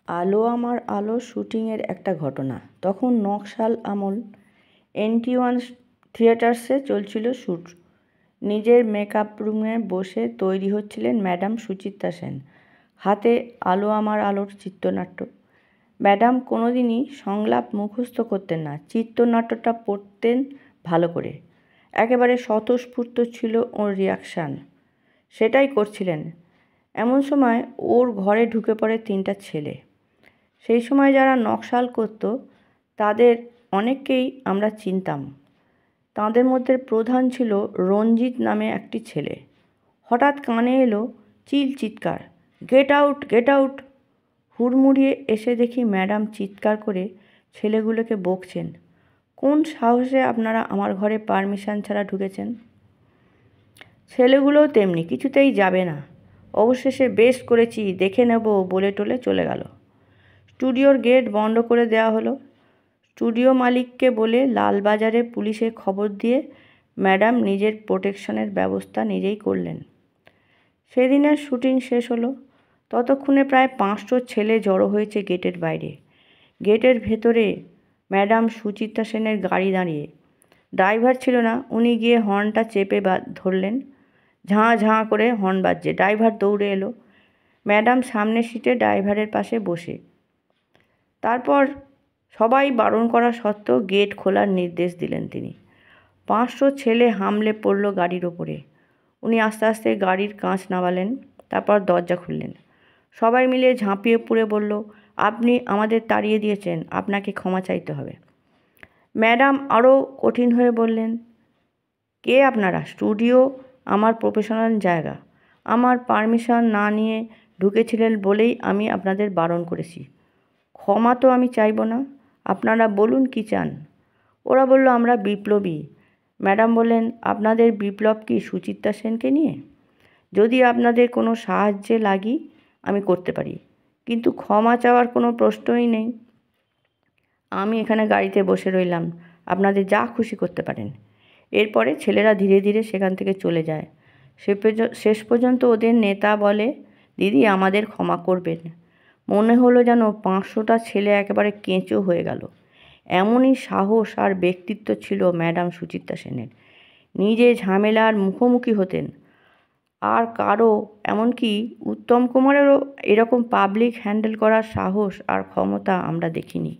আলো আমার আলো শুটিংয়ের একটা ঘটনা। তখন নকশাল আমল। NT1 থিয়েটার্সে চলছিল শ্যুট। নিজের মেকআপ রুমে বসে তৈরি হচ্ছিলেন ম্যাডাম সুচিত্রা সেন। হাতে আলো আমার আলোর চিত্রনাট্য। ম্যাডাম কোনোদিনই সংলাপ মুখস্থ করতেন না, চিত্রনাট্যটা পড়তেন ভালো করে। একেবারে স্বতঃস্ফূর্ত ছিল ওর রিয়াকশান, সেটাই করছিলেন। এমন সময় ওর ঘরে ঢুকে পড়ে 3টা ছেলে। সেই সময় যারা নকশাল করত তাদের অনেককেই আমরা চিনতাম। তাদের মধ্যে প্রধান ছিল রঞ্জিত নামে একটি ছেলে। হঠাৎ কানে এলো চিৎকার, গেট আউট, গেট আউট! হুড়মুড়িয়ে এসে দেখি ম্যাডাম চিৎকার করে ছেলেগুলোকে বকছেন, কোন সাহসে আপনারা আমার ঘরে পারমিশন ছাড়া ঢুকেছেন? ছেলেগুলোও তেমনি, কিছুতেই যাবে না। অবশেষে বেশ করেছি, দেখে নেব বলে টলে চলে গেল। স্টুডিওর গেট বন্ধ করে দেওয়া হলো। স্টুডিও মালিককে বলে লালবাজারে পুলিশে খবর দিয়ে ম্যাডাম নিজের প্রোটেকশনের ব্যবস্থা নিজেই করলেন। সেদিনের শুটিং শেষ হলো। ততক্ষণে প্রায় 500 ছেলে জড়ো হয়েছে গেটের বাইরে। গেটের ভেতরে ম্যাডাম সুচিত্রা সেনের গাড়ি দাঁড়িয়ে। ড্রাইভার ছিল না, উনি গিয়ে হর্নটা চেপে ধরলেন। ঝাঁ ঝাঁ করে হর্ন বাজছে। ড্রাইভার দৌড়ে এলো। ম্যাডাম সামনের সিটে ড্রাইভারের পাশে বসে। তারপর সবাই বারণ করা সত্ত্বেও গেট খোলার নির্দেশ দিলেন তিনি। 500 ছেলে হামলে পড়ল গাড়ির ওপরে। উনি আস্তে আস্তে গাড়ির কাঁচ নামালেন, তারপর দরজা খুললেন। সবাই মিলে ঝাঁপিয়ে পড়ে বলল, আপনি আমাদের তাড়িয়ে দিয়েছেন, আপনাকে ক্ষমা চাইতে হবে। ম্যাডাম আরও কঠিন হয়ে বললেন, কে আপনারা? স্টুডিও আমার প্রফেশনাল জায়গা। আমার পারমিশন না নিয়ে ঢুকেছিলেন বলেই আমি আপনাদের বারণ করেছি। ক্ষমা তো আমি চাইব না, আপনারা বলুন কি চান? ওরা বলল, আমরা বিপ্লবী। ম্যাডাম বললেন, আপনাদের বিপ্লব কি সুচিত্রা সেনকে নিয়ে? যদি আপনাদের কোনো সাহায্যে লাগি আমি করতে পারি, কিন্তু ক্ষমা চাওয়ার কোনো প্রশ্নই নেই। আমি এখানে গাড়িতে বসে রইলাম, আপনাদের যা খুশি করতে পারেন। এরপরে ছেলেরা ধীরে ধীরে সেখান থেকে চলে যায়। শেষ পর্যন্ত ওদের নেতা বলে, দিদি আমাদের ক্ষমা করবেন। মনে হলো যেন 500টা ছেলে একেবারে কেঁচো হয়ে গেল। এমনই সাহস আর ব্যক্তিত্ব ছিল ম্যাডাম সুচিত্রা সেনের। নিজে ঝামেলার মুখোমুখি হতেন, আর কারো, এমনকি উত্তম কুমারেরও এরকম পাবলিক হ্যান্ডেল করার সাহস আর ক্ষমতা আমরা দেখিনি।